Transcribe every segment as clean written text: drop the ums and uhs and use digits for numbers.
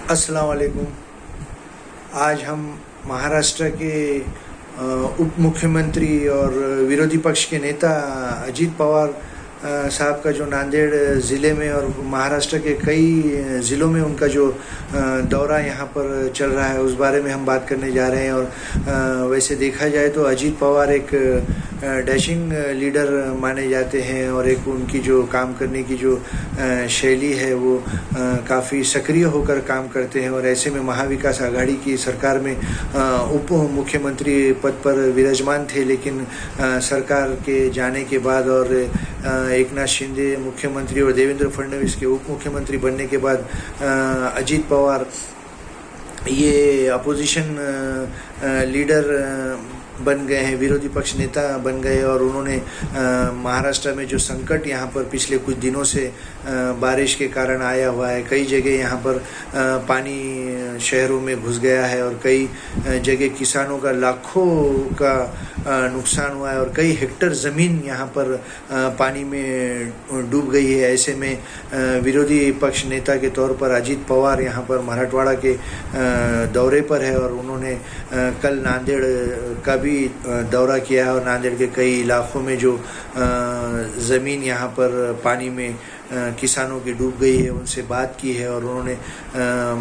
अस्सलाम वालेकुम। आज हम महाराष्ट्र के उप मुख्यमंत्री और विरोधी पक्ष के नेता अजीत पवार साहब का जो नांदेड़ ज़िले में और महाराष्ट्र के कई ज़िलों में उनका जो दौरा यहाँ पर चल रहा है उस बारे में हम बात करने जा रहे हैं। और वैसे देखा जाए तो अजीत पवार एक डैशिंग लीडर माने जाते हैं और एक उनकी जो काम करने की जो शैली है वो काफ़ी सक्रिय होकर काम करते हैं। और ऐसे में महाविकास आघाड़ी की सरकार में उप मुख्यमंत्री पद पर विराजमान थे, लेकिन सरकार के जाने के बाद और एकनाथ शिंदे मुख्यमंत्री और देवेंद्र फडणवीस के उप मुख्यमंत्री बनने के बाद अजीत पवार ये अपोजिशन लीडर बन गए हैं, विरोधी पक्ष नेता बन गए। और उन्होंने महाराष्ट्र में जो संकट यहाँ पर पिछले कुछ दिनों से बारिश के कारण आया हुआ है, कई जगह यहाँ पर पानी शहरों में घुस गया है और कई जगह किसानों का लाखों का नुकसान हुआ है और कई हेक्टर ज़मीन यहाँ पर पानी में डूब गई है। ऐसे में विरोधी पक्ष नेता के तौर पर अजीत पवार यहाँ पर मराठवाड़ा के दौरे पर है और उन्होंने कल नांदेड़ का भी दौरा किया है और नांदेड़ के कई इलाकों में जो ज़मीन यहाँ पर पानी में किसानों की डूब गई है उनसे बात की है और उन्होंने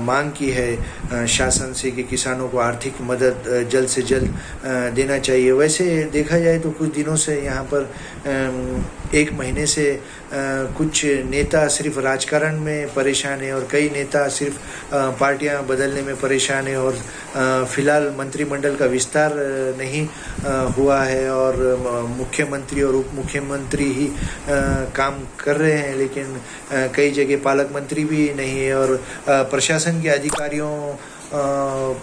मांग की है शासन से कि किसानों को आर्थिक मदद जल्द से जल्द देना चाहिए। वैसे देखा जाए तो कुछ दिनों से यहाँ पर एक महीने से कुछ नेता सिर्फ राजकारण में परेशान है और कई नेता सिर्फ पार्टियां बदलने में परेशान है और फिलहाल मंत्रिमंडल का विस्तार नहीं हुआ है और मुख्यमंत्री और उप मुख्यमंत्री ही काम कर रहे हैं, लेकिन कई जगह पालक मंत्री भी नहीं है और प्रशासन के अधिकारियों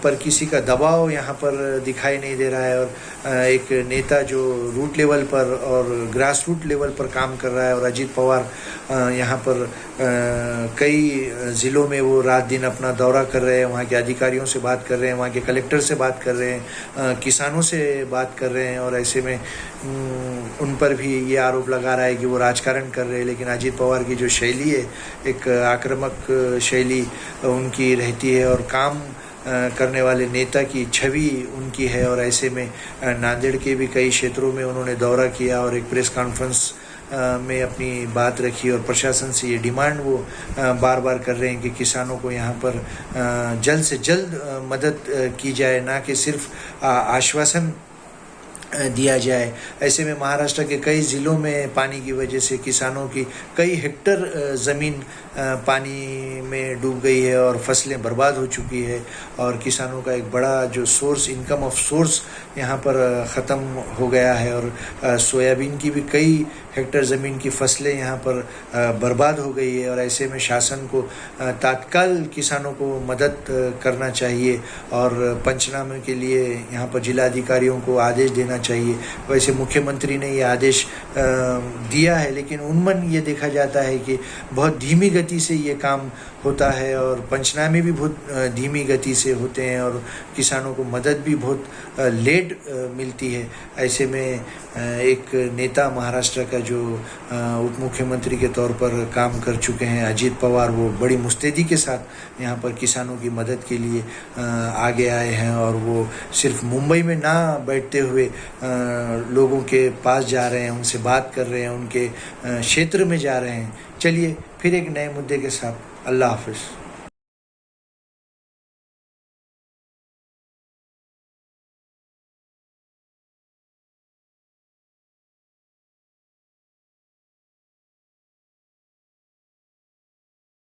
पर किसी का दबाव यहाँ पर दिखाई नहीं दे रहा है। और एक नेता जो रूट लेवल पर और ग्रास रूट लेवल पर काम कर रहा है और अजीत पवार यहाँ पर कई ज़िलों में वो रात दिन अपना दौरा कर रहे हैं, वहाँ के अधिकारियों से बात कर रहे हैं, वहाँ के कलेक्टर से बात कर रहे हैं, किसानों से बात कर रहे हैं। और ऐसे में उन पर भी ये आरोप लगा रहा है कि वो राजकारण कर रहे हैं, लेकिन अजीत पवार की जो शैली है एक आक्रामक शैली उनकी रहती है और काम करने वाले नेता की छवि उनकी है। और ऐसे में नांदेड़ के भी कई क्षेत्रों में उन्होंने दौरा किया और एक प्रेस कॉन्फ्रेंस में अपनी बात रखी और प्रशासन से ये डिमांड वो बार बार कर रहे हैं कि किसानों को यहाँ पर जल्द से जल्द मदद की जाए, ना कि सिर्फ आश्वासन दिया जाए। ऐसे में महाराष्ट्र के कई ज़िलों में पानी की वजह से किसानों की कई हेक्टर ज़मीन पानी में डूब गई है और फसलें बर्बाद हो चुकी है और किसानों का एक बड़ा जो सोर्स इनकम ऑफ सोर्स यहाँ पर ख़त्म हो गया है और सोयाबीन की भी कई हेक्टर ज़मीन की फसलें यहाँ पर बर्बाद हो गई है। और ऐसे में शासन को तत्काल किसानों को मदद करना चाहिए और पंचनामे के लिए यहाँ पर जिलाधिकारियों को आदेश देना चाहिए। वैसे मुख्यमंत्री ने ये आदेश दिया है, लेकिन उन्मन ये देखा जाता है कि बहुत धीमी गति से ये काम होता है और पंचनामे भी बहुत धीमी गति से होते हैं और किसानों को मदद भी बहुत लेट मिलती है। ऐसे में एक नेता महाराष्ट्र का जो उप मुख्यमंत्री के तौर पर काम कर चुके हैं अजीत पवार, वो बड़ी मुस्तैदी के साथ यहाँ पर किसानों की मदद के लिए आगे आए हैं और वो सिर्फ मुंबई में ना बैठते हुए लोगों के पास जा रहे हैं, उनसे बात कर रहे हैं, उनके क्षेत्र में जा रहे हैं। चलिए फिर एक नए मुद्दे के साथ, अल्लाह हाफ़िज़।